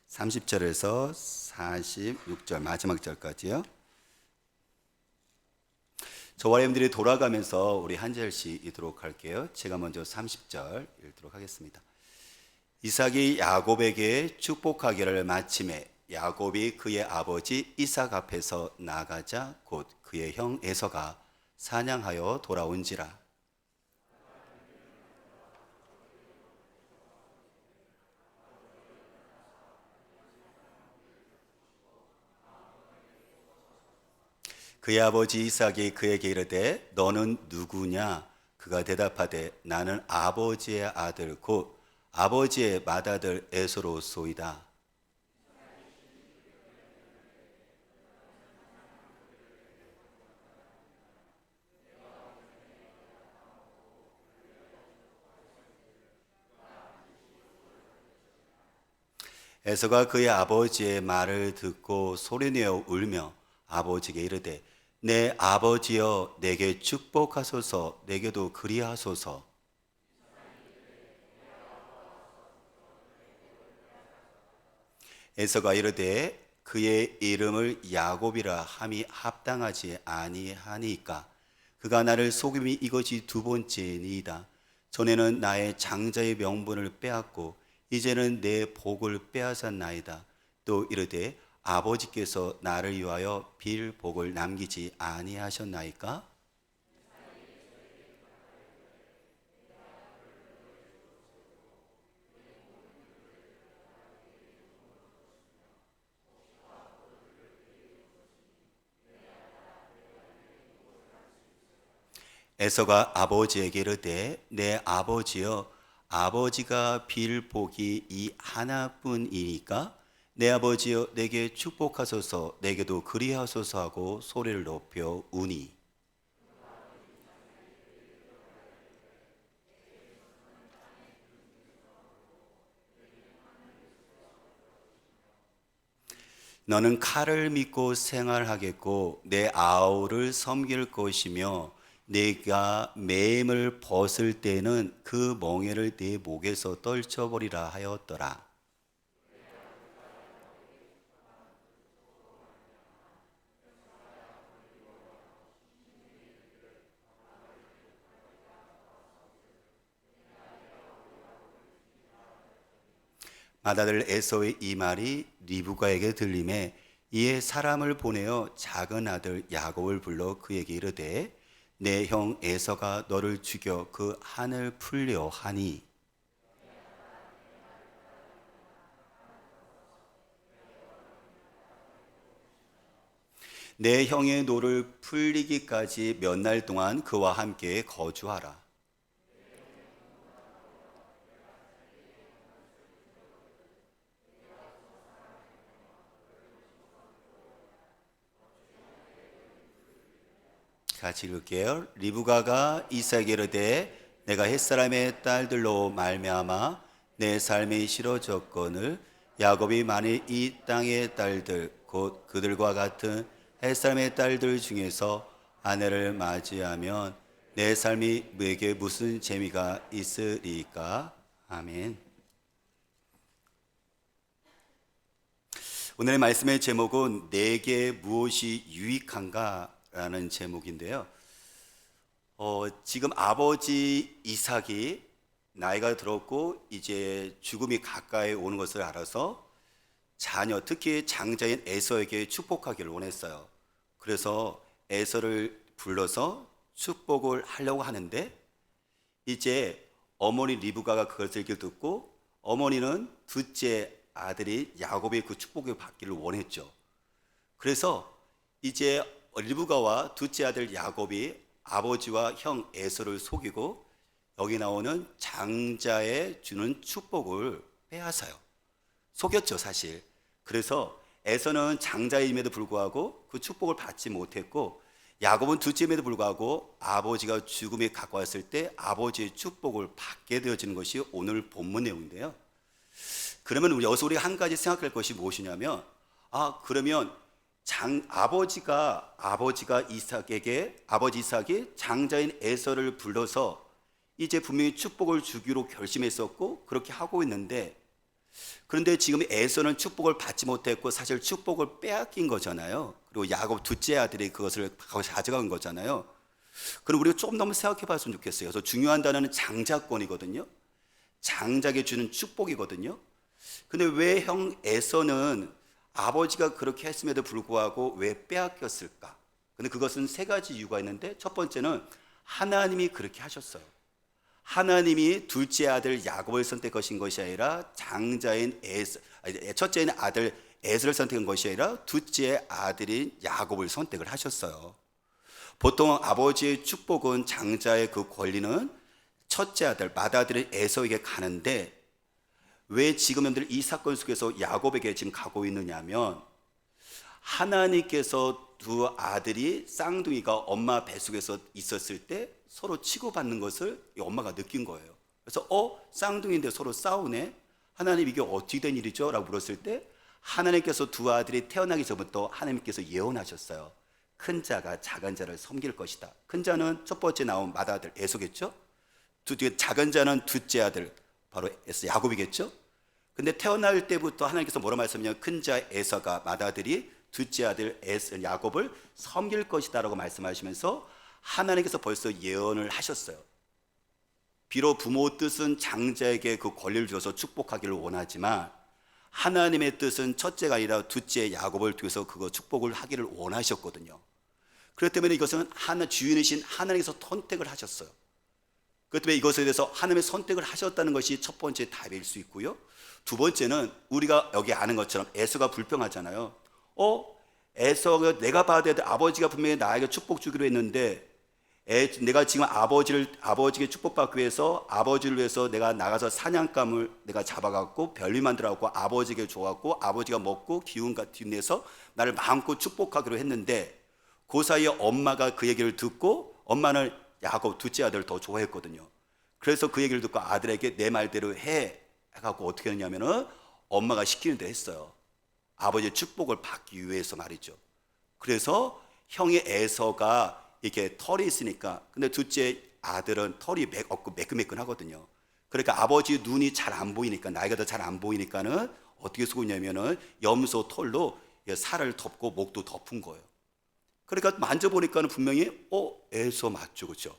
30절에서 46절 마지막 절까지요. 저와 여러분들이 돌아가면서 우리 한 절씩 읽도록 할게요. 제가 먼저 30절 읽도록 하겠습니다. 이삭이 야곱에게 축복하기를 마침에 야곱이 그의 아버지 이삭 앞에서 나가자 곧 그의 형 에서가 사냥하여 돌아온지라. 그의 아버지 이삭이 그에게 이르되 너는 누구냐? 그가 대답하되 나는 아버지의 아들 곧 아버지의 맏아들 에서로소이다. 에서가 그의 아버지의 말을 듣고 소리내어 울며 아버지께 이르되 내 아버지여 내게 축복하소서 내게도 그리하소서. 에서가 이르되 그의 이름을 야곱이라 함이 합당하지 아니하니까 그가 나를 속임이 이것이 두 번째니이다. 전에는 나의 장자의 명분을 빼앗고 이제는 내 복을 빼앗았나이다. 또 이르되 아버지께서 나를 위하여 빌 복을 남기지 아니하셨나이까? 에서가 아버지에게 이르되 내 아버지여 아버지가 빌 복이 이 하나뿐이니까 내 아버지여 내게 축복하소서 내게도 그리하소서 하고 소리를 높여 우니. 너는 칼을 믿고 생활하겠고 내 아우를 섬길 것이며 네가 매임을 벗을 때는 그 멍에를 네 목에서 떨쳐버리라 하였더라. 맏아들 에서의 이 말이 리브가에게 들림에 이에 사람을 보내어 작은 아들 야곱을 불러 그에게 이르되 내 형 에서가 너를 죽여 그 한을 풀려 하니. 내 형의 노를 풀리기까지 몇 날 동안 그와 함께 거주하라. 같이 읽을게요. 리브가가 이삭에게 이르되 내가 햇사람의 딸들로 말미암아 내 삶이 싫어졌거늘 야곱이 만일 이 땅의 딸들 곧 그들과 같은 햇사람의 딸들 중에서 아내를 맞이하면 내 삶이 내게 무슨 재미가 있으리까? 아멘. 오늘의 말씀의 제목은 내게 무엇이 유익한가? 라는 제목인데요. 지금 아버지 이삭이 나이가 들었고 이제 죽음이 가까이 오는 것을 알아서 자녀, 특히 장자인 에서에게 축복하기를 원했어요. 그래서 에서를 불러서 축복을 하려고 하는데 이제 어머니 리브가가 그것을 듣고 어머니는 둘째 아들이 야곱의 그 축복을 받기를 원했죠. 그래서 이제 리브가와 둘째 아들 야곱이 아버지와 형 에서를 속이고 여기 나오는 장자에 주는 축복을 빼앗아요. 속였죠, 사실. 그래서 에서는 장자임에도 불구하고 그 축복을 받지 못했고 야곱은 둘째임에도 불구하고 아버지가 죽음에 가까웠을 때 아버지의 축복을 받게 되어지는 것이 오늘 본문 내용인데요. 그러면 여기서 우리가 한 가지 생각할 것이 무엇이냐면 그러면 아버지가 아버지 이삭이 장자인 에서를 불러서 이제 분명히 축복을 주기로 결심했었고 그렇게 하고 있는데 그런데 지금 에서는 축복을 받지 못했고 사실 축복을 빼앗긴 거잖아요. 그리고 야곱 둘째 아들이 그것을 가져간 거잖아요. 그럼 우리가 조금 더 한번 생각해 봤으면 좋겠어요. 그래서 중요한 단어는 장자권이거든요. 장자에게 주는 축복이거든요. 근데 왜 형 에서는 아버지가 그렇게 했음에도 불구하고 왜 빼앗겼을까? 근데 그것은 세 가지 이유가 있는데, 첫 번째는 하나님이 그렇게 하셨어요. 하나님이 둘째 아들 야곱을 선택하신 것이 아니라 장자인 첫째인 아들 에서를 선택한 것이 아니라 둘째 아들인 야곱을 선택을 하셨어요. 보통 아버지의 축복은, 장자의 그 권리는 첫째 아들 맏아들인 에서에게 가는데, 왜 지금 여러분들 이 사건 속에서 야곱에게 지금 가고 있느냐면, 하나님께서 두 아들이 쌍둥이가 엄마 뱃속에서 있었을 때 서로 치고받는 것을 이 엄마가 느낀 거예요. 그래서 쌍둥이인데 서로 싸우네, 하나님 이게 어떻게 된 일이죠? 라고 물었을 때, 하나님께서 두 아들이 태어나기 전부터 하나님께서 예언하셨어요. 큰 자가 작은 자를 섬길 것이다. 큰 자는 첫 번째 나온 맏아들 에서겠죠. 작은 자는 둘째 아들 바로 야곱이겠죠. 근데 태어날 때부터 하나님께서 뭐라 말씀하냐면, 큰 자 에서가 맏아들이 둘째 아들 야곱을 섬길 것이다 라고 말씀하시면서 하나님께서 벌써 예언을 하셨어요. 비록 부모 뜻은 장자에게 그 권리를 주어서 축복하기를 원하지만, 하나님의 뜻은 첫째가 아니라 둘째 야곱을 통해서 그거 축복을 하기를 원하셨거든요. 그렇기 때문에 이것은 주인이신 하나님께서 선택을 하셨어요. 그렇기 때문에 이것에 대해서 하나님의 선택을 하셨다는 것이 첫 번째 답일 수 있고요. 두 번째는 우리가 여기 아는 것처럼 에서가 불평하잖아요. 에서가 내가 받아야 돼. 아버지가 분명히 나에게 축복 주기로 했는데, 내가 지금 아버지에게 축복받기 위해서, 아버지를 위해서 내가 나가서 사냥감을 내가 잡아갖고 별미 만들어갖고 아버지에게 줘갖고 아버지가 먹고 기운 내서 나를 마음껏 축복하기로 했는데, 그 사이에 엄마가 그 얘기를 듣고, 엄마는 야곱 둘째 아들을 더 좋아했거든요. 그래서 그 얘기를 듣고 아들에게 내 말대로 해갖고 어떻게 했냐면은 엄마가 시키는 대로 했어요. 아버지의 축복을 받기 위해서 말이죠. 그래서 형의 에서가 이렇게 털이 있으니까, 근데 둘째 아들은 털이 없고 매끈매끈하거든요. 그러니까 아버지 눈이 잘 안 보이니까, 나이가 더 잘 안 보이니까는 어떻게 쓰고 있냐면은 염소 털로 살을 덮고 목도 덮은 거예요. 그러니까 만져보니까는 분명히 에서 맞죠, 그렇죠?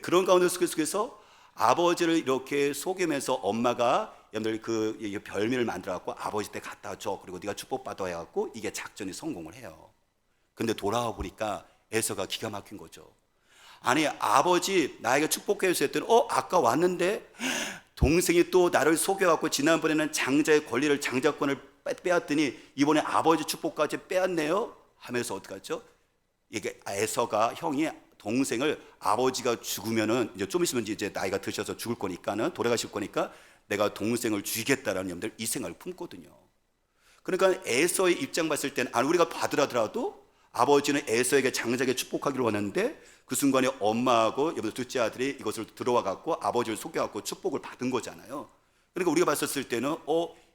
그런 가운데 속에서 아버지를 이렇게 속이면서 엄마가 여러분들 그 별미를 만들어 갖고 아버지 때 갖다 줘, 그리고 네가 축복받아 해갖고 이게 작전이 성공을 해요. 근데 돌아와 보니까 에서가 기가 막힌 거죠. 아니, 아버지 나에게 축복해 주세요 했더니 아까 왔는데 동생이 또 나를 속여갖고 지난번에는 장자의 권리를, 장자권을 빼앗더니 이번에 아버지 축복까지 빼앗네요 하면서 어떡하죠? 이게 에서가, 형이 동생을, 아버지가 죽으면은 이제 좀 있으면 이제 나이가 드셔서 죽을 거니까는, 돌아가실 거니까 내가 동생을 죽이겠다라는 염들 이 생각을 품거든요. 그러니까 에서의 입장 봤을 때는, 우리가 받으라더라도 아버지는 에서에게 장자에게 축복하기로 하는데, 그 순간에 엄마하고 둘째 아들이 이것을 들어와 갖고 아버지를 속여 갖고 축복을 받은 거잖아요. 그러니까 우리가 봤었을 때는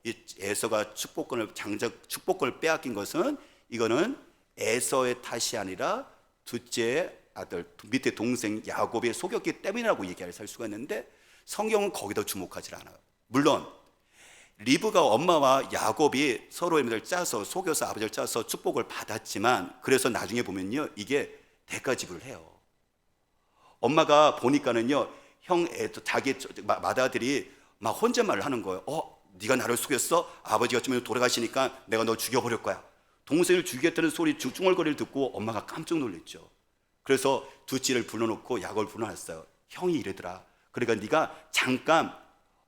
이 에서가 축복권을 빼앗긴 것은, 이거는 에서의 탓이 아니라 둘째 아들 밑에 동생 야곱이 속였기 때문이라고 얘기할 수가 있는데, 성경은 거기다 주목하지 않아요. 물론 리브가 엄마와 야곱이 서로 짜서 속여서 아버지를 짜서 축복을 받았지만, 그래서 나중에 보면요 이게 대가 지불을 해요. 엄마가 보니까는요 자기 맏아들이 막 혼잣말을 하는 거예요. 네가 나를 속였어? 아버지가 좀 돌아가시니까 내가 너 죽여버릴 거야. 동생을 죽이겠다는 소리, 중얼거리를 듣고 엄마가 깜짝 놀랐죠. 그래서 둘째를 불러놓고 야곱을 불러놨어요. 형이 이러더라. 그러니까 네가 잠깐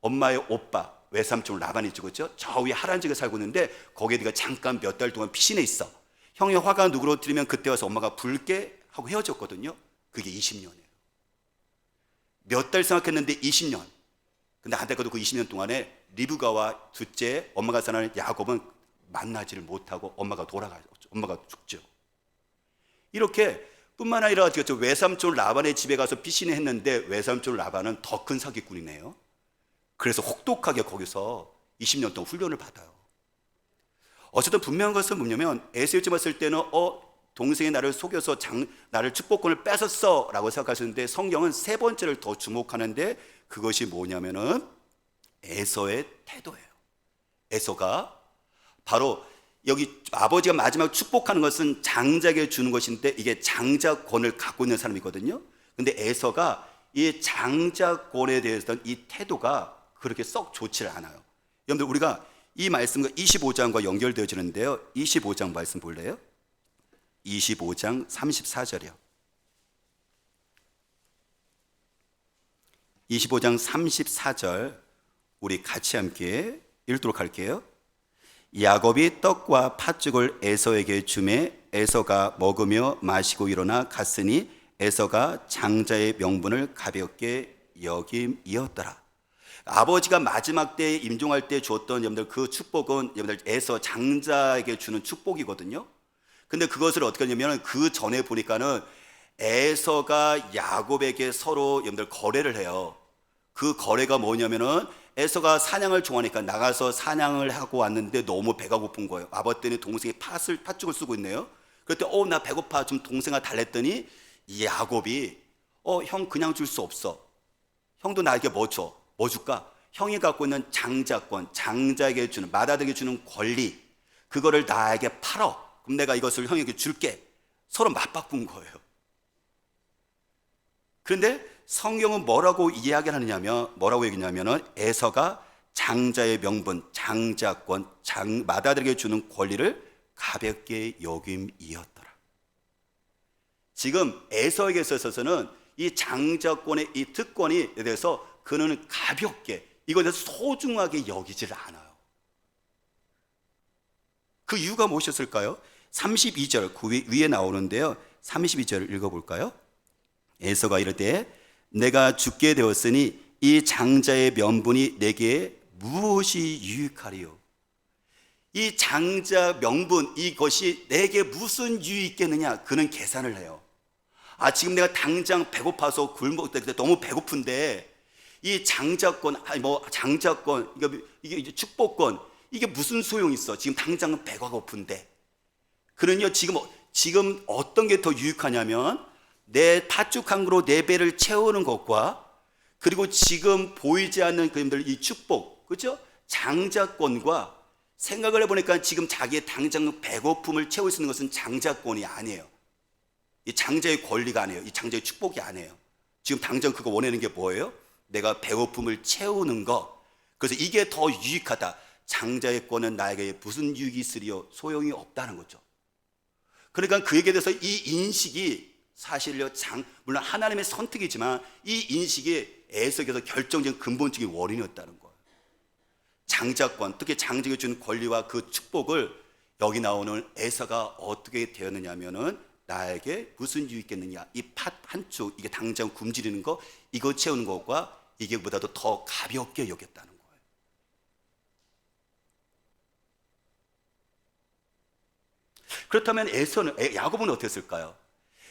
엄마의 오빠 외삼촌 라반이 있죠, 저 위에 하란 지역에 살고 있는데 거기에 네가 잠깐 몇 달 동안 피신해 있어. 형의 화가 누그러뜨리면 그때 와서 엄마가 불게 하고 헤어졌거든요. 그게 20년이에요. 몇 달 생각했는데 20년. 근데 안타깝게도 그 20년 동안에 리브가와 둘째 엄마가 사는 야곱은 만나지를 못하고 엄마가 죽죠. 이렇게 뿐만 아니라 외삼촌 라반의 집에 가서 피신을 했는데, 외삼촌 라반은 더 큰 사기꾼이네요. 그래서 혹독하게 거기서 20년 동안 훈련을 받아요. 어쨌든 분명한 것은 뭐냐면, 에서일지 봤을 때는 동생이 나를 속여서 나를 축복권을 뺏었어 라고 생각하시는데, 성경은 세 번째를 더 주목하는데, 그것이 뭐냐면은 에서의 태도예요. 에서가 바로 여기 아버지가 마지막 축복하는 것은 장자에게 주는 것인데 이게 장자권을 갖고 있는 사람이거든요. 근데 에서가 이 장자권에 대해서는 이 태도가 그렇게 썩 좋지를 않아요. 여러분들 우리가 이 말씀과 25장과 연결되어지는데요. 25장 말씀 볼래요? 25장 34절이요. 25장 34절 우리 같이 함께 읽도록 할게요. 야곱이 떡과 팥죽을 에서에게 주매 에서가 먹으며 마시고 일어나 갔으니 에서가 장자의 명분을 가볍게 여김이었더라. 아버지가 마지막 때에 임종할 때 주었던 여러분들 그 축복은 여러분들 에서 장자에게 주는 축복이거든요. 근데 그것을 어떻게 하냐면 그 전에 보니까는 에서가 야곱에게 서로 여러분들 거래를 해요. 그 거래가 뭐냐면은 에서가 사냥을 좋아하니까 나가서 사냥을 하고 왔는데 너무 배가 고픈 거예요. 아버지는 동생이 팥죽을 쓰고 있네요. 그랬더니 나 배고파 좀 동생아 달랬더니 야곱이 형 그냥 줄 수 없어. 형도 나에게 뭐 줘? 뭐 줄까? 형이 갖고 있는 장자권, 장자에게 주는 맏아들에게 주는 권리 그거를 나에게 팔어. 그럼 내가 이것을 형에게 줄게. 서로 맞바꾼 거예요. 그런데 성경은 뭐라고 이야기를 하느냐면 뭐라고 얘기냐면은 에서가 장자의 명분, 장자권, 맏아들에게 주는 권리를 가볍게 여김이었더라. 지금 에서에게 있어서는 이 장자권의 이 특권에 대해서 그는 가볍게 이것을 소중하게 여기질 않아요. 그 이유가 무엇이었을까요? 32절 그 위에 나오는데요. 32절 읽어볼까요? 에서가 이르되 내가 죽게 되었으니 이 장자의 명분이 내게 무엇이 유익하리요? 이 장자 명분 이것이 내게 무슨 유익이 있겠느냐? 그는 계산을 해요. 지금 내가 당장 배고파서 굶을 때 너무 배고픈데 이 장자권 장자권 이게 축복권 이게 무슨 소용이 있어? 지금 당장은 배가 고픈데. 그는요 지금 어떤 게 더 유익하냐면 내 팥죽 한 그릇 내 배를 채우는 것과 그리고 지금 보이지 않는 그림들 이 축복, 그렇죠? 장자권과 생각을 해보니까 지금 자기의 당장 배고픔을 채울 수 있는 것은 장자권이 아니에요. 이 장자의 권리가 아니에요. 이 장자의 축복이 아니에요. 지금 당장 그거 원하는 게 뭐예요? 내가 배고픔을 채우는 거. 그래서 이게 더 유익하다. 장자의 권은 나에게 무슨 유익이 있으리요? 소용이 없다는 거죠. 그러니까 그에게 대해서 이 인식이 사실요 물론 하나님의 선택이지만 이 인식이 에서에게서 결정적인 근본적인 원인이었다는 거예요. 장자권, 특히 장자에게 준 권리와 그 축복을 여기 나오는 에서가 어떻게 되었느냐 하면은 나에게 무슨 유익이 있겠느냐, 이 팥 한쪽 이게 당장 굶주리는 거 이거 채우는 것과 이게 보다도 더 가볍게 여겼다는 거예요. 그렇다면 야곱은 어땠을까요?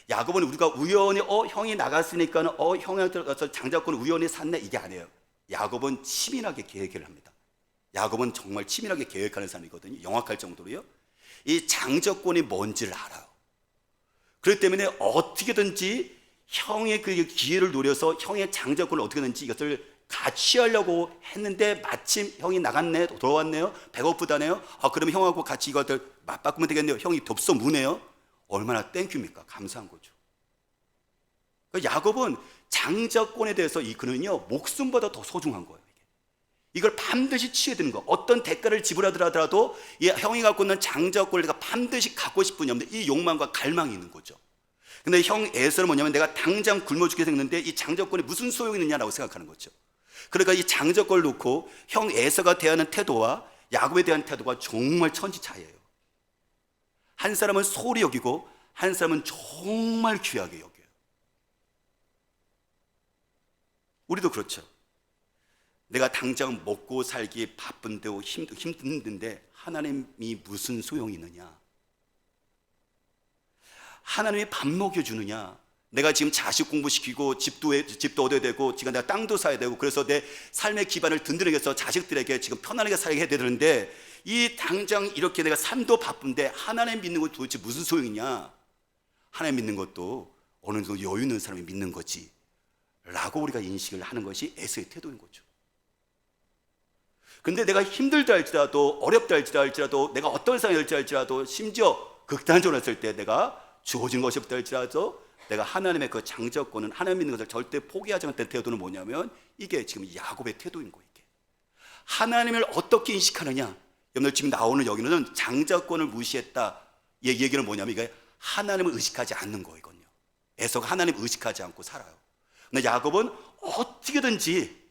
야곱은 우리가 우연히 형이 나갔으니까는 형한테 가서 장자권을 우연히 샀네 이게 아니에요. 야곱은 치밀하게 계획을 합니다. 야곱은 정말 치밀하게 계획하는 사람이거든요. 영악할 정도로요. 이 장자권이 뭔지를 알아요. 그렇기 때문에 어떻게든지 형의 그 기회를 노려서 형의 장자권을 어떻게든지 이것을 같이 하려고 했는데 마침 형이 나갔네, 돌아왔네요, 배고프다네요. 그러면 형하고 같이 이것들 맞바꾸면 되겠네요. 형이 덥석 무네요. 얼마나 땡큐입니까? 감사한 거죠. 그러니까 야곱은 장자권에 대해서 그는요 목숨보다 더 소중한 거예요. 이걸 반드시 취해야 되는 거. 어떤 대가를 지불하더라도 이 형이 갖고 있는 장자권을 내가 반드시 갖고 싶은 이 욕망과 갈망이 있는 거죠. 근데 형 에서는 뭐냐면 내가 당장 굶어 죽게 생겼는데 이 장자권이 무슨 소용이 있느냐라고 생각하는 거죠. 그러니까 이 장자권을 놓고 형 에서가 대하는 태도와 야곱에 대한 태도가 정말 천지 차이예요. 한 사람은 소홀히 여기고 한 사람은 정말 귀하게 여겨요. 우리도 그렇죠. 내가 당장 먹고 살기 바쁜데 힘든데 하나님이 무슨 소용이 있느냐? 하나님이 밥 먹여주느냐? 내가 지금 자식 공부시키고 집도 얻어야 되고 지금 내가 땅도 사야 되고 그래서 내 삶의 기반을 든든하게 해서 자식들에게 지금 편안하게 살게 해야 되는데 이 당장 이렇게 내가 삶도 바쁜데 하나님 믿는 것 도대체 무슨 소용이냐? 하나님 믿는 것도 어느 정도 여유 있는 사람이 믿는 거지 라고 우리가 인식을 하는 것이 에서의 태도인 거죠. 근데 내가 힘들다 할지라도, 어렵다 할지라도, 내가 어떤 상황이 될지 할지라도, 심지어 극단적으로 했을 때 내가 주어진 것이 없다 할지라도 내가 하나님의 그 장자권은, 하나님 믿는 것을 절대 포기하지 않는 태도는 뭐냐면, 이게 지금 야곱의 태도인 거예요. 이게 하나님을 어떻게 인식하느냐. 여러분들 지금 나오는 여기는 장자권을 무시했다, 이 얘기는 뭐냐면 이게 하나님을 의식하지 않는 거예요. 이건요, 에서가 하나님을 의식하지 않고 살아요. 근데 야곱은 어떻게든지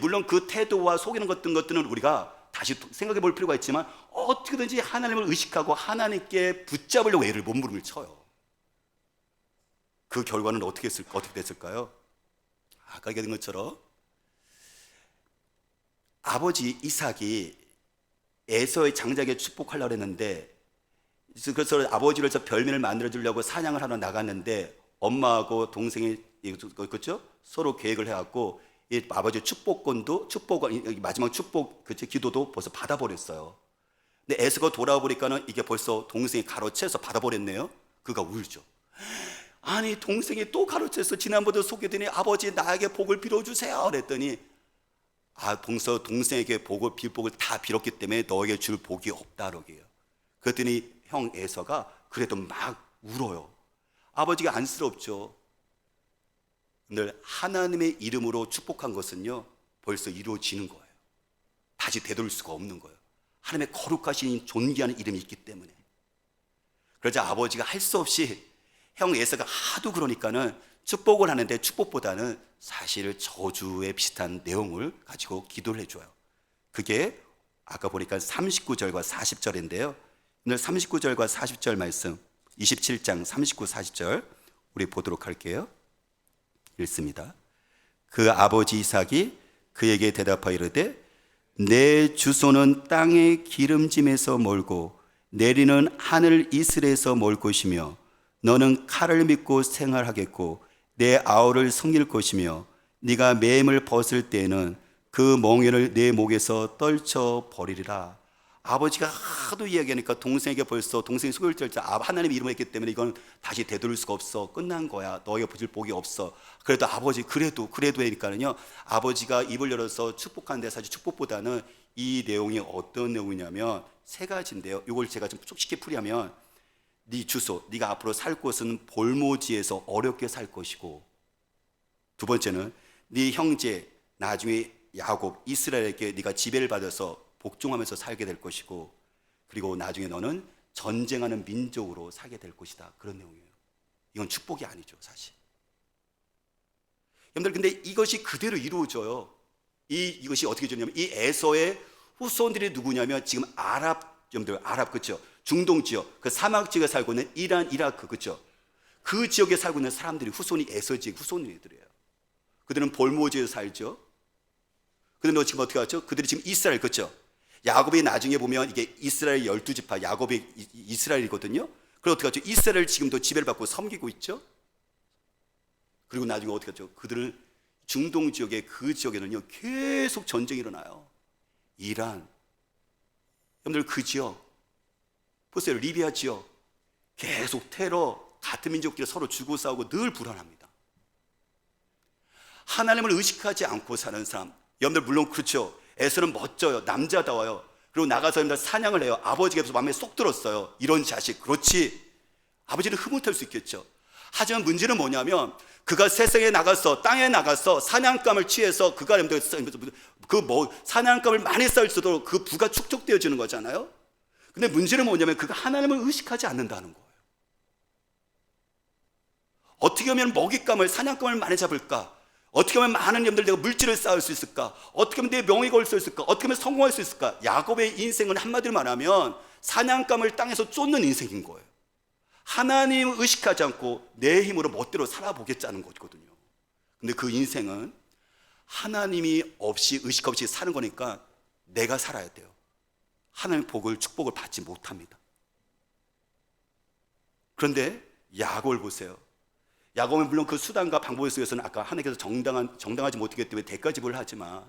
물론 그 태도와 속이는 것들은 우리가 다시 생각해 볼 필요가 있지만, 어떻게든지 하나님을 의식하고 하나님께 붙잡으려고 애를 몸부림을 쳐요. 그 결과는 어떻게 됐을까요? 아까 얘기한 것처럼 아버지 이삭이 에서의 장자에게 축복하려고 했는데, 그래서 아버지를 별미를 만들어주려고 사냥을 하러 나갔는데, 엄마하고 동생이 그렇죠? 서로 계획을 해갖고 이 아버지의 마지막 축복 기도도 벌써 받아버렸어요. 근데 에서가 돌아와 보니까는 이게 벌써 동생이 가로채서 받아버렸네요. 그가 울죠. 아니, 동생이 또 가로채서 지난번에 속이더니 아버지 나에게 복을 빌어주세요 그랬더니, 벌써 동생에게 빌복을 다 빌었기 때문에 너에게 줄 복이 없다 그러게요. 그랬더니 형 에서가 그래도 막 울어요. 아버지가 안쓰럽죠. 늘 하나님의 이름으로 축복한 것은요, 벌써 이루어지는 거예요. 다시 되돌릴 수가 없는 거예요. 하나님의 거룩하신 존귀하는 이름이 있기 때문에. 그러자 아버지가 할 수 없이, 형 에서가 하도 그러니까는 축복을 하는데, 축복보다는 사실 저주에 비슷한 내용을 가지고 기도를 해줘요. 그게 아까 보니까 39절과 40절인데요 오늘 39절과 40절 말씀, 27장 39, 40절 우리 보도록 할게요. 읽습니다. 그 아버지 이삭이 그에게 대답하여 이르되, 내 주소는 땅의 기름짐에서 멀고 내리는 하늘 이슬에서 멀 것이며, 너는 칼을 믿고 생활하겠고 내 아우를 섬길 것이며, 네가 맴을 벗을 때에는 그 멍에를 내 목에서 떨쳐 버리리라. 아버지가 하도 이야기하니까 동생에게 벌써 동생이 속일 때 하나님 이름을 했기 때문에 이건 다시 되돌릴 수가 없어, 끝난 거야, 너에게 붙일 복이 없어. 그래도 아버지 그래도 하니까는요, 아버지가 입을 열어서 축복하는데, 사실 축복보다는 이 내용이 어떤 내용이냐면 세 가지인데요, 이걸 제가 좀 쉽게 풀이하면, 네 주소, 네가 앞으로 살 곳은 볼모지에서 어렵게 살 것이고, 두 번째는 네 형제 나중에 야곱 이스라엘에게 네가 지배를 받아서 복종하면서 살게 될 것이고, 그리고 나중에 너는 전쟁하는 민족으로 살게 될 것이다, 그런 내용이에요. 이건 축복이 아니죠 사실. 여러분들, 근데 이것이 그대로 이루어져요. 이것이 어떻게 되냐면, 이 에서의 후손들이 누구냐면 지금 여러분들 아랍 그렇죠? 중동 지역, 그 사막 지역에 살고 있는 이란, 이라크 그렇죠? 그 지역에 살고 있는 사람들이 후손이 에서 지역 후손들이에요. 그들은 볼모지에서 살죠. 그런데 지금 어떻게 하죠? 그들이 지금 이스라엘 그렇죠? 야곱이 나중에 보면 이게 이스라엘 12지파, 야곱이 이스라엘이거든요. 그럼 어떻게 하죠? 이스라엘 지금도 지배를 받고 섬기고 있죠. 그리고 나중에 어떻게 하죠? 그들은 중동 지역의 그 지역에는요 계속 전쟁이 일어나요. 이란, 여러분들 그 지역 보세요. 리비아 지역 계속 테러, 같은 민족끼리 서로 죽고 싸우고 늘 불안합니다. 하나님을 의식하지 않고 사는 사람, 여러분들 물론 그렇죠. 에서는 멋져요. 남자다워요. 그리고 나가서 여러분들 사냥을 해요. 아버지께서 마음에 쏙 들었어요. 이런 자식, 그렇지. 아버지는 흐뭇할 수 있겠죠. 하지만 문제는 뭐냐면, 그가 세상에 나가서, 땅에 나가서 사냥감을 취해서 그가 사냥감을 많이 쌓을 수 있도록 그 부가 축적되어지는 거잖아요. 근데 문제는 뭐냐면 그가 하나님을 의식하지 않는다는 거예요. 어떻게 하면 먹잇감을, 사냥감을 많이 잡을까? 어떻게 하면 많은 여러분들 내가 물질을 쌓을 수 있을까? 어떻게 하면 내 명예가 올 수 있을까? 어떻게 하면 성공할 수 있을까? 야곱의 인생은 한마디로 말하면 사냥감을 땅에서 쫓는 인생인 거예요. 하나님을 의식하지 않고 내 힘으로 멋대로 살아보겠다는 거거든요. 근데 그 인생은 하나님이 없이, 의식 없이 사는 거니까 내가 살아야 돼요. 하나님의 복을, 축복을 받지 못합니다. 그런데 야곱을 보세요. 야곱은 물론 그 수단과 방법에 속에서는 아까 하나님께서 정당하지 못하기 때문에 대가집을 하지만,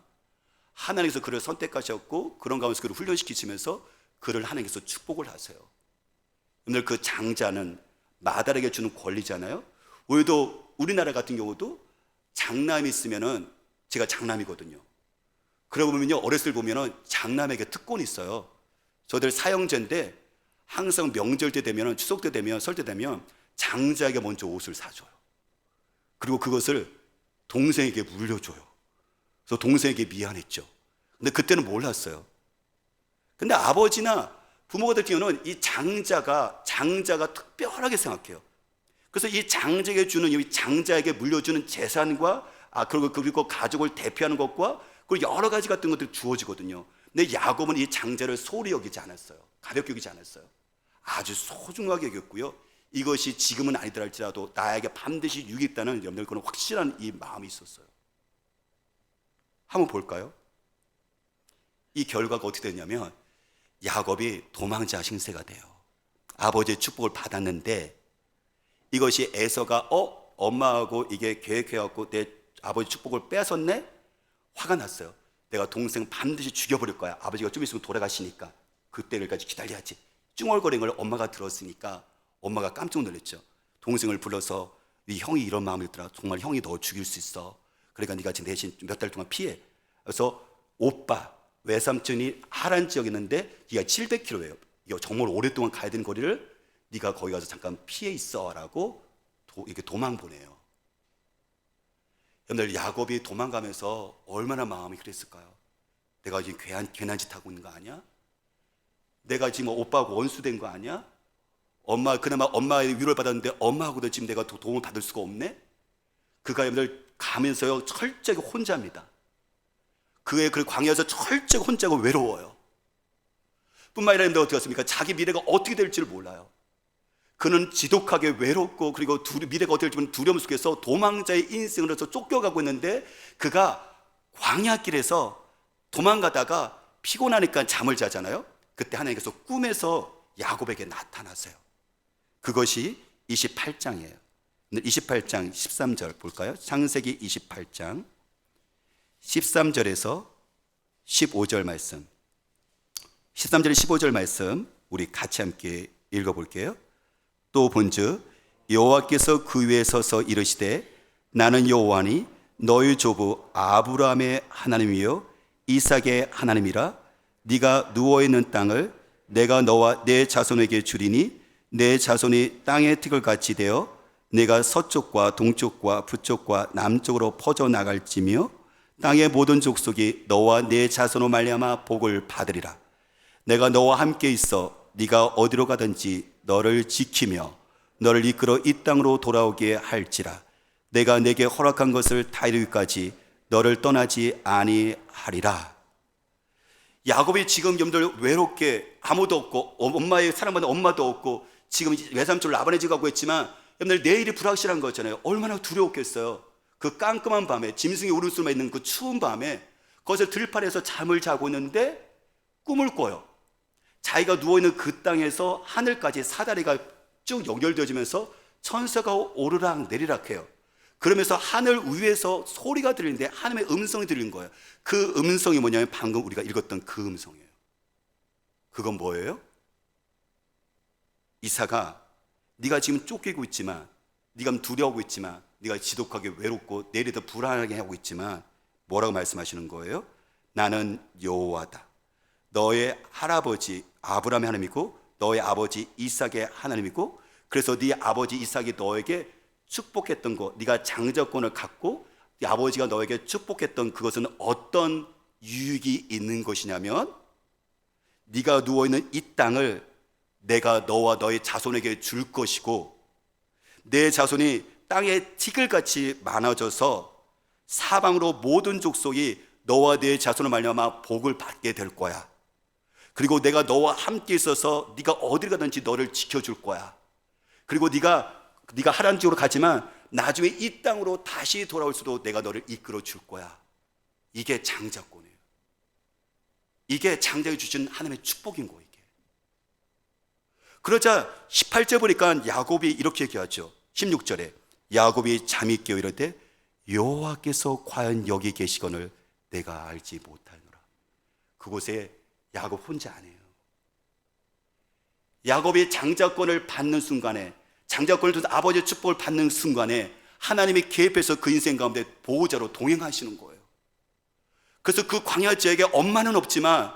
하나님께서 그를 선택하셨고 그런 가운데서 그를 훈련시키시면서 그를 하나님께서 축복을 하세요. 오늘 그 장자는 마달에게 주는 권리잖아요. 우리나라 같은 경우도 장남이 있으면은, 제가 장남이거든요. 그러고 보면요, 어렸을 때 보면은 장남에게 특권이 있어요. 저들 사형제인데 항상 명절 때 되면, 추석 때 되면, 설 때 되면 장자에게 먼저 옷을 사줘요. 그리고 그것을 동생에게 물려줘요. 그래서 동생에게 미안했죠. 근데 그때는 몰랐어요. 근데 아버지나 부모가 될 경우는 이 장자가 특별하게 생각해요. 그래서 이 장자에게 주는, 이 장자에게 물려주는 재산과 그리고 가족을 대표하는 것과 그리고 여러 가지 같은 것들이 주어지거든요. 근데 야곱은 이 장자를 소홀히 여기지 않았어요. 가볍게 여기지 않았어요. 아주 소중하게 여겼고요. 이것이 지금은 아니더라 할지라도 나에게 반드시 유익이 있다는 염려를 거는 확실한 이 마음이 있었어요. 한번 볼까요? 이 결과가 어떻게 됐냐면 야곱이 도망자 신세가 돼요. 아버지의 축복을 받았는데 이것이 에서가 엄마하고 이게 계획해갖고 내 아버지 축복을 뺏었네? 화가 났어요. 내가 동생 반드시 죽여버릴 거야. 아버지가 좀 있으면 돌아가시니까 그때까지 기다려야지. 찡얼거리는 걸 엄마가 들었으니까 엄마가 깜짝 놀랐죠. 동생을 불러서 네 형이 이런 마음을 들어. 정말 형이 너 죽일 수 있어. 그러니까 네가 지금 대신 몇 달 동안 피해. 그래서 오빠 외삼촌이 하란 지역에 있는데 네가 700km예요. 이거 정말 오랫동안 가야 되는 거리를 네가 거기 가서 잠깐 피해 있어라고 이렇게 도망 보내요. 여러분들 야곱이 도망가면서 얼마나 마음이 그랬을까요? 내가 지금 괜한 짓 하고 있는 거 아니야? 내가 지금 오빠하고 원수된 거 아니야? 그나마 엄마의 위로를 받았는데 엄마하고도 지금 내가 도움을 받을 수가 없네? 그가 여러분들 가면서요 철저히 혼자입니다. 그의 그 광야에서 철저히 혼자고 외로워요. 뿐만 아니라 어떻게 했습니까? 자기 미래가 어떻게 될지를 몰라요. 그는 지독하게 외롭고 그리고 미래가 어떻게 될지 두려움 속에서 도망자의 인생으로서 쫓겨가고 있는데 그가 광야길에서 도망가다가 피곤하니까 잠을 자잖아요. 그때 하나님께서 꿈에서 야곱에게 나타나세요. 그것이 28장이에요 28장 13절 볼까요? 창세기 28장 13절에서 15절 말씀, 13절 15절 말씀 우리 같이 함께 읽어볼게요. 또 본즉 여호와께서 그 위에 서서 이르시되 나는 여호와니 너희 조부 아브라함의 하나님이요 이삭의 하나님이라. 네가 누워있는 땅을 내가 너와 내 자손에게 주리니 내 자손이 땅의 티끌 같이 되어 내가 서쪽과 동쪽과 북쪽과 남쪽으로 퍼져나갈지며 땅의 모든 족속이 너와 내 자손으로 말미암아 복을 받으리라. 내가 너와 함께 있어 네가 어디로 가든지 너를 지키며 너를 이끌어 이 땅으로 돌아오게 할지라. 내가 내게 허락한 것을 다 이루기까지 너를 떠나지 아니하리라. 야곱이 지금 여러분들 외롭게 아무도 없고 엄마의 사랑받는 엄마도 없고 지금 외삼촌 라반의 집 가고 있지만 여러분들 내일이 불확실한 거잖아요. 얼마나 두려웠겠어요. 그 깜깜한 밤에 짐승이 우를 수만 있는 그 추운 밤에 거기서 들판에서 잠을 자고 있는데 꿈을 꿔요. 자기가 누워있는 그 땅에서 하늘까지 사다리가 쭉 연결되어지면서 천사가 오르락 내리락 해요. 그러면서 하늘 위에서 소리가 들리는데 하나님의 음성이 들리는 거예요. 그 음성이 뭐냐면 방금 우리가 읽었던 그 음성이에요. 그건 뭐예요? 이삭아, 네가 지금 쫓기고 있지만, 네가 두려워하고 있지만, 네가 지독하게 외롭고 내일이 더 불안하게 하고 있지만 뭐라고 말씀하시는 거예요? 나는 여호와다. 너의 할아버지 아브라함의 하나님이고 너의 아버지 이삭의 하나님이고, 그래서 네 아버지 이삭이 너에게 축복했던 것, 네가 장자권을 갖고 네 아버지가 너에게 축복했던 그것은 어떤 유익이 있는 것이냐면 네가 누워있는 이 땅을 내가 너와 너의 자손에게 줄 것이고 내 자손이 땅에 티끌같이 많아져서 사방으로 모든 족속이 너와 내 자손을 말미암아 복을 받게 될 거야. 그리고 내가 너와 함께 있어서 네가 어딜 가든지 너를 지켜줄 거야. 그리고 네가 하란 지역으로 가지만 나중에 이 땅으로 다시 돌아올 수도 내가 너를 이끌어 줄 거야. 이게 장자권이에요. 이게 장자가 주신 하나님의 축복인 거예요. 이게. 그러자 18절 보니까 야곱이 이렇게 얘기하죠. 16절에 야곱이 잠이 깨어 이르되 여호와께서 과연 여기 계시거늘 내가 알지 못하노라. 그곳에 야곱 혼자 아니에요. 야곱이 장자권을 받는 순간에, 장자권을 준 아버지의 축복을 받는 순간에 하나님이 계획해서 그 인생 가운데 보호자로 동행하시는 거예요. 그래서 그 광야 지역에 엄마는 없지만,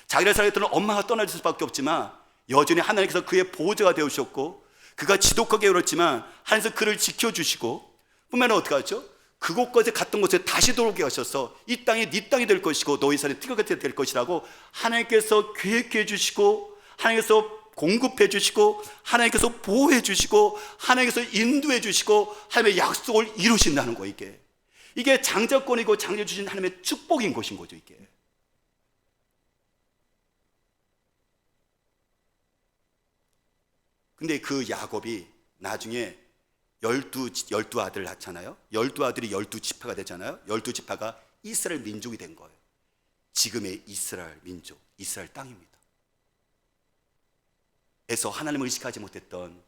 자기를 사랑했던 엄마가 떠날 수밖에 없지만 여전히 하나님께서 그의 보호자가 되어주셨고, 그가 지독하게 울었지만 하나님께서 그를 지켜주시고, 뿐만 아니라 어떻게 하죠? 그곳까지 갔던 곳에 다시 돌아오게 하셔서 이 땅이 네 땅이 될 것이고 너희 산이 티가 될 것이라고 하나님께서 계획해 주시고, 하나님께서 공급해 주시고, 하나님께서 보호해 주시고, 하나님께서 인도해 주시고, 하나님의 약속을 이루신다는 거예요. 이게 장자권이고 장자 주신 하나님의 축복인 것인 거죠. 이게 근데 그 야곱이 나중에 열두 아들을 낳잖아요. 12아들이 12지파가 되잖아요. 12지파가 이스라엘 민족이 된 거예요. 지금의 이스라엘 민족, 이스라엘 땅입니다. 에서 하나님을 의식하지 못했던,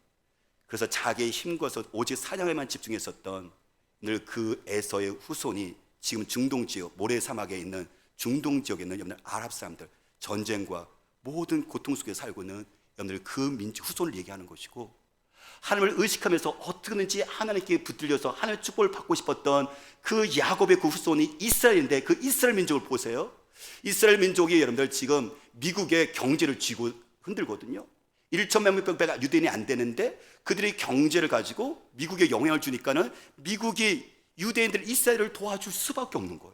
그래서 자기의 힘과서 오직 사냥에만 집중했었던 늘 그 에서의 후손이 지금 중동 지역, 모래사막에 있는 중동 지역에 있는 여러분들 아랍 사람들, 전쟁과 모든 고통 속에 살고 있는 여러분들 그 민족 후손을 얘기하는 것이고, 하나님을 의식하면서 어떻게든지 하나님께 붙들려서 하나님의 축복을 받고 싶었던 그 야곱의 그 후손이 이스라엘인데, 그 이스라엘 민족을 보세요. 이스라엘 민족이 여러분들 지금 미국의 경제를 쥐고 흔들거든요. 1천만 명배가 유대인이 안 되는데 그들이 경제를 가지고 미국에 영향을 주니까는 미국이 유대인들 이스라엘을 도와줄 수밖에 없는 거예요.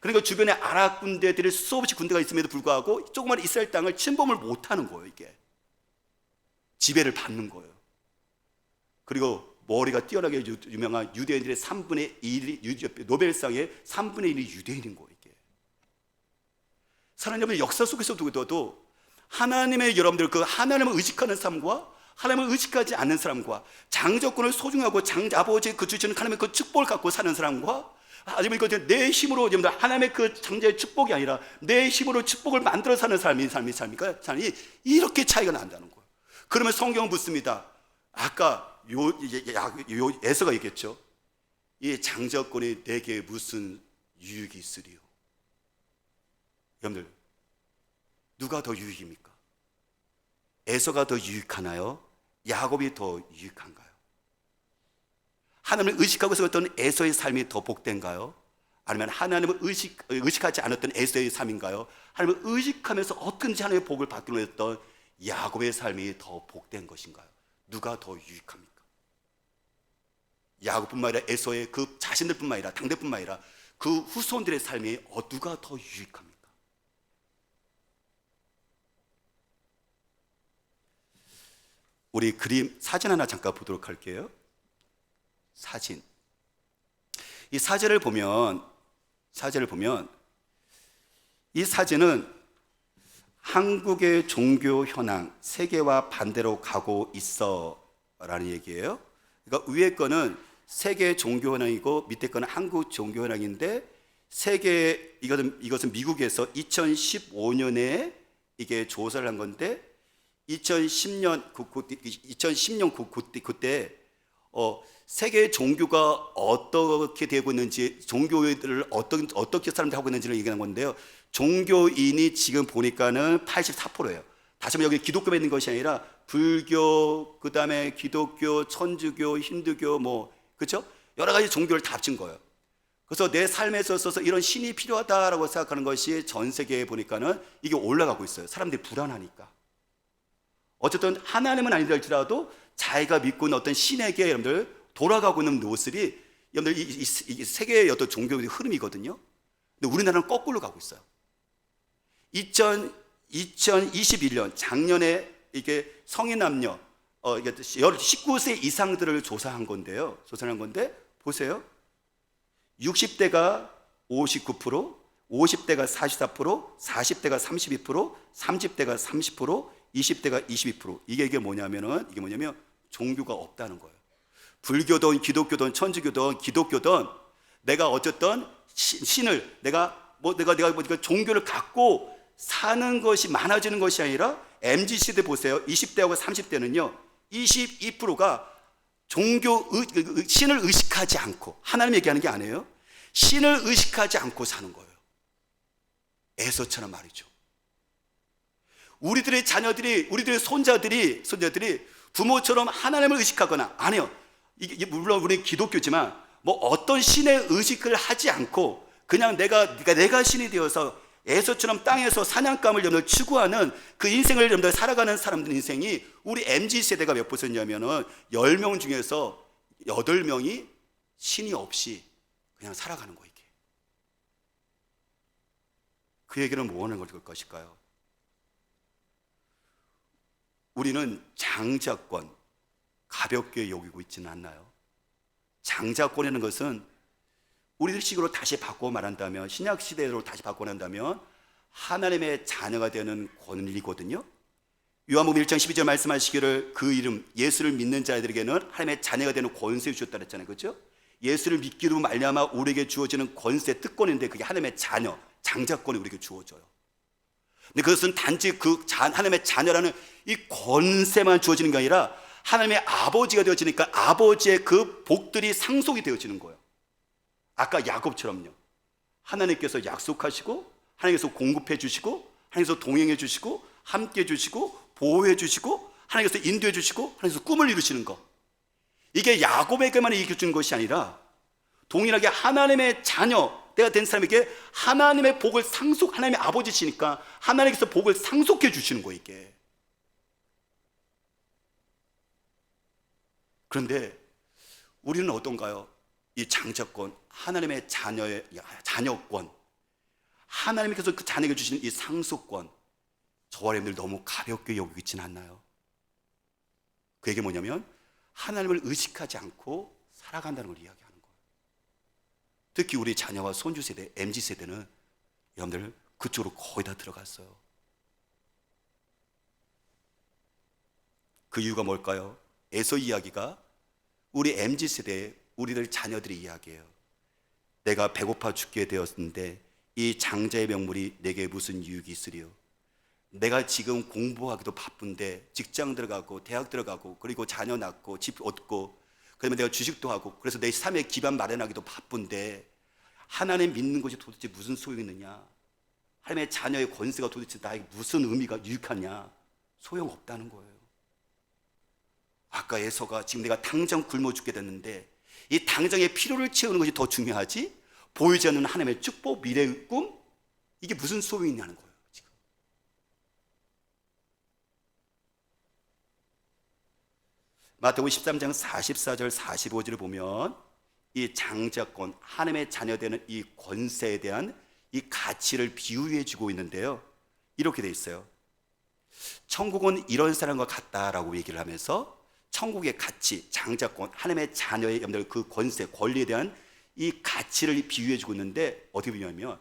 그러니까 주변에 아랍 군대들이 수없이 군대가 있음에도 불구하고 조그만 이스라엘 땅을 침범을 못하는 거예요. 이게 지배를 받는 거예요. 그리고 머리가 뛰어나게 유명한 유대인들의 3분의 1이 노벨상의 3분의 1이 유대인인 거예요. 이게 사랑하는 역사 속에서도 하나님의 여러분들 그 하나님을 의식하는 삶과 하나님을 의식하지 않는 사람과, 장자권을 소중하고 아버지 그 주시는 하나님의 그 축복을 갖고 사는 사람과, 아니면 내 힘으로 하나님의 그 장자의 축복이 아니라 내 힘으로 축복을 만들어 사는 삶이 이렇게 차이가 난다는 거예요. 그러면 성경은 묻습니다. 아까 에서가 얘기했죠. 이 장자권이 내게 무슨 유익이 있으리요? 여러분들 누가 더 유익입니까? 에서가 더 유익하나요? 야곱이 더 유익한가요? 하나님을 의식하고 있었던 에서의 삶이 더 복된가요? 아니면 하나님을 의식하지 않았던 에서의 삶인가요? 하나님을 의식하면서 어떤지 하나님의 복을 받기로 했던 야곱의 삶이 더 복된 것인가요? 누가 더 유익합니까? 야곱뿐만 아니라 에서의 그 자신들뿐만 아니라 당대뿐만 아니라 그 후손들의 삶이 누가 더 유익합니까? 우리 그림 사진 하나 잠깐 보도록 할게요. 사진. 이 사진을 보면 이 사진은 한국의 종교 현황, 세계와 반대로 가고 있어 라는 얘기예요. 그러니까 위에 거는 세계 종교 현황이고 밑에 거는 한국 종교 현황인데, 이것은 미국에서 2015년에 이게 조사를 한 건데, 2010년 그때 세계 종교가 어떻게 되고 있는지, 종교들을 어떻게 사람들이 하고 있는지를 얘기하는 건데요. 종교인이 지금 보니까는 84%예요. 다시 한번 여기 기독교만 있는 것이 아니라 불교, 그 다음에 기독교, 천주교, 힌두교, 그렇죠? 여러 가지 종교를 다 합친 거예요. 그래서 내 삶에 있어서 이런 신이 필요하다라고 생각하는 것이 전 세계에 보니까는 이게 올라가고 있어요. 사람들이 불안하니까. 어쨌든 하나님은 아니다 할지라도 자기가 믿고 있는 어떤 신에게 여러분들 돌아가고 있는 모습이 여러분들 이 세계의 어떤 종교의 흐름이거든요. 근데 우리나라는 거꾸로 가고 있어요. 2021년 작년에 이게 성인 남녀 19세 이상들을 조사한 건데 보세요. 60대가 59%, 50대가 44%, 40대가 32%, 30대가 30%, 20대가 22%. 이게 뭐냐면 종교가 없다는 거예요. 불교든 기독교든 천주교든 기독교든 내가 어쨌든 신을 내가 종교를 갖고 사는 것이 많아지는 것이 아니라, MZ 시대 보세요. 20대하고 30대는요 22%가 신을 의식하지 않고, 하나님 얘기하는 게 아니에요. 신을 의식하지 않고 사는 거예요. 에서처럼 말이죠. 우리들의 자녀들이, 우리들의 손자들이 부모처럼 하나님을 의식하거나, 아니요, 이게 물론 우리 기독교지만 어떤 신의 의식을 하지 않고 그냥 내가 신이 되어서 에서처럼 땅에서 사냥감을 여러분들 추구하는 그 인생을 여러분들 살아가는 사람들 인생이 우리 MZ세대가 몇 %냐면은 10명 중에서 8명이 신이 없이 그냥 살아가는 거. 이게 그 얘기는 뭐 하는 것일까요? 우리는 장자권 가볍게 여기고 있지는 않나요? 장자권이라는 것은 우리들 식으로 다시 바꿔 말한다면, 신약 시대로 다시 바꿔 난다면 하나님의 자녀가 되는 권리거든요. 요한복음 1장 12절 말씀하시기를 그 이름 예수를 믿는 자들에게는 하나님의 자녀가 되는 권세를 주셨다 그랬잖아요. 그렇죠? 예수를 믿기로 말미암아 우리에게 주어지는 권세, 특권인데 그게 하나님의 자녀, 장자권이 우리에게 주어져요. 근데 그것은 단지 하나님의 자녀라는 이 권세만 주어지는 게 아니라 하나님의 아버지가 되어지니까 아버지의 그 복들이 상속이 되어지는 거예요. 아까 야곱처럼요. 하나님께서 약속하시고, 하나님께서 공급해 주시고, 하나님께서 동행해 주시고, 함께 해 주시고, 보호해 주시고, 하나님께서 인도해 주시고, 하나님께서 꿈을 이루시는 것. 이게 야곱에게만 이익을 주는 것이 아니라 동일하게 하나님의 자녀가 된 사람에게 하나님의 복을 하나님의 아버지시니까 하나님께서 복을 상속해 주시는 거예요, 이게. 그런데 우리는 어떤가요? 이 장자권, 하나님의 자녀권, 하나님께서 그 자녀에게 주시는 이 상속권, 저와 여러분들 너무 가볍게 여기고 있지는 않나요? 그게 뭐냐면 하나님을 의식하지 않고 살아간다는 걸 이야기하는 거예요. 특히 우리 자녀와 손주 세대, MZ 세대는 여러분들 그쪽으로 거의 다 들어갔어요. 그 이유가 뭘까요? 에서 이야기가 우리 MZ 세대의 우리들 자녀들의 이야기예요. 내가 배고파 죽게 되었는데 이 장자의 명물이 내게 무슨 유익이 있으리요? 내가 지금 공부하기도 바쁜데 직장 들어가고 대학 들어가고 그리고 자녀 낳고 집 얻고 그러면 내가 주식도 하고 그래서 내 삶의 기반 마련하기도 바쁜데 하나님 믿는 것이 도대체 무슨 소용이 있느냐? 하나님의 자녀의 권세가 도대체 나에게 무슨 의미가 유익하냐? 소용없다는 거예요. 아까 에서가 지금 내가 당장 굶어 죽게 됐는데 이 당장의 필요를 채우는 것이 더 중요하지 보이지 않는 하나님의 축복, 미래의 꿈, 이게 무슨 소용이 있냐는 거예요. 지금 마태복음 13장 44절 45절을 보면 이 장자권, 하나님의 자녀되는 이 권세에 대한 이 가치를 비유해 주고 있는데요, 이렇게 돼 있어요. 천국은 이런 사람과 같다라고 얘기를 하면서 천국의 가치, 장자권, 하나님의 자녀의 여러분들 그 권세, 권리에 대한 이 가치를 비유해 주고 있는데 어떻게 비유하면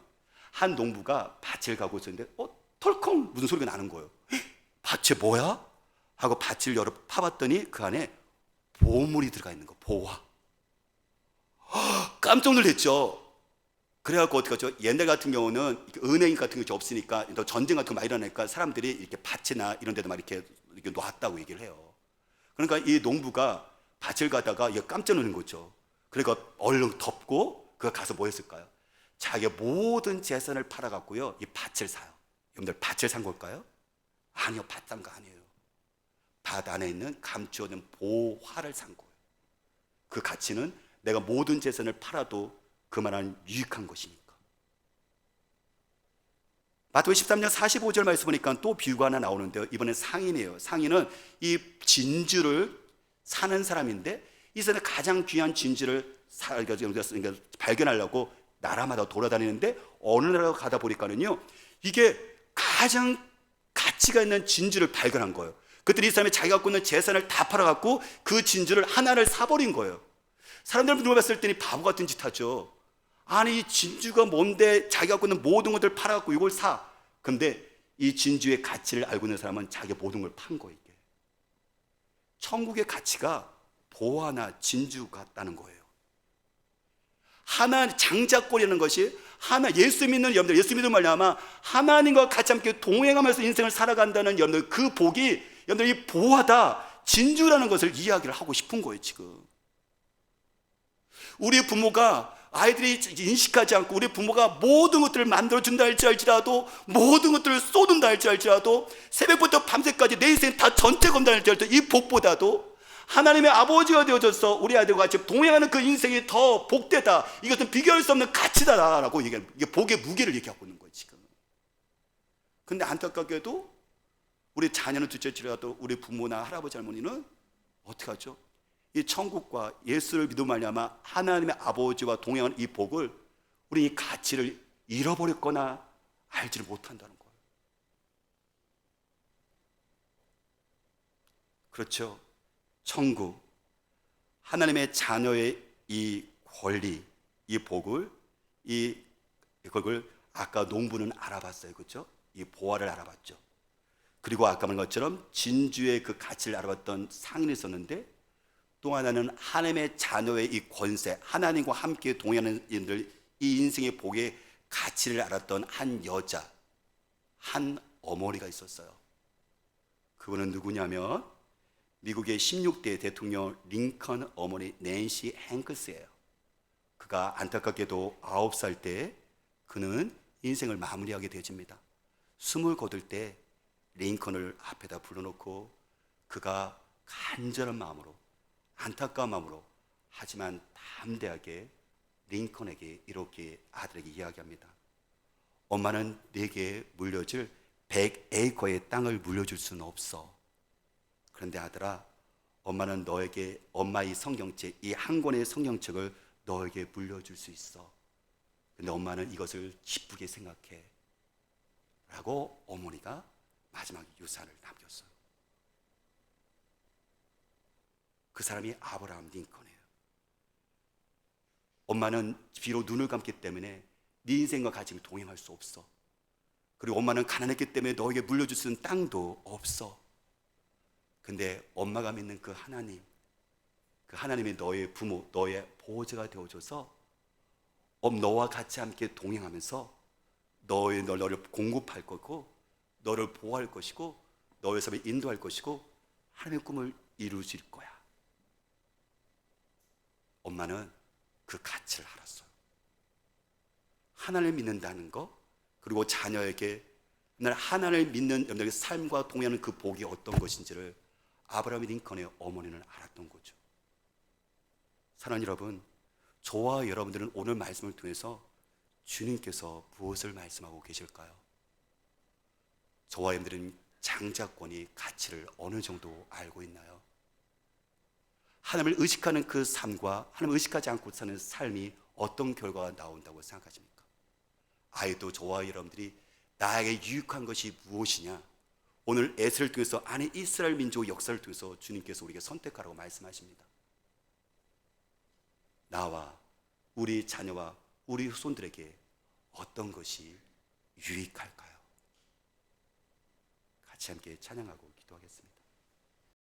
한 농부가 밭을 가고 있었는데 털컹 무슨 소리가 나는 거예요. 밭에 뭐야? 하고 밭을 파봤더니 그 안에 보물이 들어가 있는 거, 보화. 깜짝 놀랐죠. 그래갖고 어떻게 하죠? 옛날 같은 경우는 은행 같은 게 없으니까 전쟁 같은 거 많이 일어나니까 사람들이 이렇게 밭이나 이런 데도 막 이렇게 놨다고 얘기를 해요. 그러니까 이 농부가 밭을 가다가 이게 깜짝 놀란 거죠. 그러니까 얼른 덮고 그가 가서 뭐 했을까요? 자기의 모든 재산을 팔아갖고요 이 밭을 사요. 여러분들 밭을 산 걸까요? 아니요, 밭 산 거 아니에요. 밭 안에 있는 감추어진 보화를 산 거예요. 그 가치는 내가 모든 재산을 팔아도 그만한 유익한 것이니까. 마태복음 13장 45절 말씀 보니까 또 비유가 하나 나오는데요, 이번엔 상인이에요. 상인은 이 진주를 사는 사람인데 이 사람은 가장 귀한 진주를 발견하려고 나라마다 돌아다니는데 어느 나라 가다 보니까는요 이게 가장 가치가 있는 진주를 발견한 거예요. 그때 이 사람이 자기가 갖고 있는 재산을 다 팔아갖고 그 진주를 하나를 사버린 거예요. 사람들은 누가 봤을 때는 바보 같은 짓 하죠. 아니 이 진주가 뭔데 자기가 갖고 있는 모든 것들을 팔아갖고 이걸 사. 근데 이 진주의 가치를 알고 있는 사람은 자기가 모든 걸 판 거예요. 이게 천국의 가치가 보화나 진주 같다는 거예요. 하나 장자권이라는 것이 하나 예수 믿는 여러분들, 예수 믿는 말이야마 하나님과 같이 함께 동행하면서 인생을 살아간다는 여러분들 그 복이 여러분들 이 보화다, 진주라는 것을 이야기를 하고 싶은 거예요. 지금 우리 부모가 아이들이 인식하지 않고 우리 부모가 모든 것들을 만들어준다 할지라도 모든 것들을 쏟은다 할지라도 새벽부터 밤새까지 내 인생 다 전체 건다 할지라도 이 복보다도 하나님의 아버지가 되어줘서 우리 아이들과 같이 동행하는 그 인생이 더 복되다. 이것은 비교할 수 없는 가치다라고 얘기하는, 이게 복의 무게를 얘기하고 있는 거예요 지금. 근데 안타깝게도 우리 자녀는 둘째치라도 우리 부모나 할아버지 할머니는 어떻게 하죠? 이 천국과 예수를 믿음 말미암아 하나님의 아버지와 동행하는 이 복을, 우리 이 가치를 잃어버렸거나 알지를 못한다는 거예요. 그렇죠. 천국, 하나님의 자녀의 이 권리, 이 복을, 이걸 아까 농부는 알아봤어요. 그렇죠? 이 보화를 알아봤죠. 그리고 아까 말한 것처럼 진주의 그 가치를 알아봤던 상인이 있었는데, 또 하나는 하나님의 자녀의 이 권세, 하나님과 함께 동행하는 인들, 이 인생의 복의 가치를 알았던 한 여자, 한 어머니가 있었어요. 그분은 누구냐면 미국의 16대 대통령 링컨 어머니 낸시 행크스예요. 그가 안타깝게도 9살 때 그는 인생을 마무리하게 되어집니다. 숨을 거둘 때 링컨을 앞에다 불러놓고 그가 간절한 마음으로, 안타까운 마음으로, 하지만 담대하게 링컨에게 이렇게 아들에게 이야기합니다. 엄마는 내게 물려줄 100에이커의 땅을 물려줄 수는 없어. 그런데 아들아, 엄마는 너에게 엄마의 성경책, 이 한 권의 성경책을 너에게 물려줄 수 있어. 근데 엄마는 이것을 기쁘게 생각해 라고 어머니가 마지막 유산을 남겼어요. 그 사람이 아브라함 링컨이에요. 엄마는 비록 눈을 감기 때문에 네 인생과 같이 동행할 수 없어. 그리고 엄마는 가난했기 때문에 너에게 물려줄 수 있는 땅도 없어. 근데 엄마가 믿는 그 하나님, 그 하나님이 너의 부모, 너의 보호자가 되어줘서 너와 같이 함께 동행하면서 너를 공급할 거고, 너를 보호할 것이고, 너의 삶을 인도할 것이고, 하나님의 꿈을 이루실 거야. 엄마는 그 가치를 알았어요. 하나님을 믿는다는 거, 그리고 자녀에게 하나님을 믿는 여러분의 삶과 동행하는 그 복이 어떤 것인지를 아브라함 링컨의 어머니는 알았던 거죠. 사랑하는 여러분, 저와 여러분들은 오늘 말씀을 통해서 주님께서 무엇을 말씀하고 계실까요? 저와 여러분들은 장자권이 가치를 어느 정도 알고 있나요? 하나님을 의식하는 그 삶과 하나님을 의식하지 않고 사는 삶이 어떤 결과가 나온다고 생각하십니까? 아이도 저와 여러분들이 나에게 유익한 것이 무엇이냐, 오늘 에스를 통해서 아니 이스라엘 민족 역사를 통해서 주님께서 우리에게 선택하라고 말씀하십니다. 나와 우리 자녀와 우리 후손들에게 어떤 것이 유익할까요? 같이 함께 찬양하고 기도하겠습니다.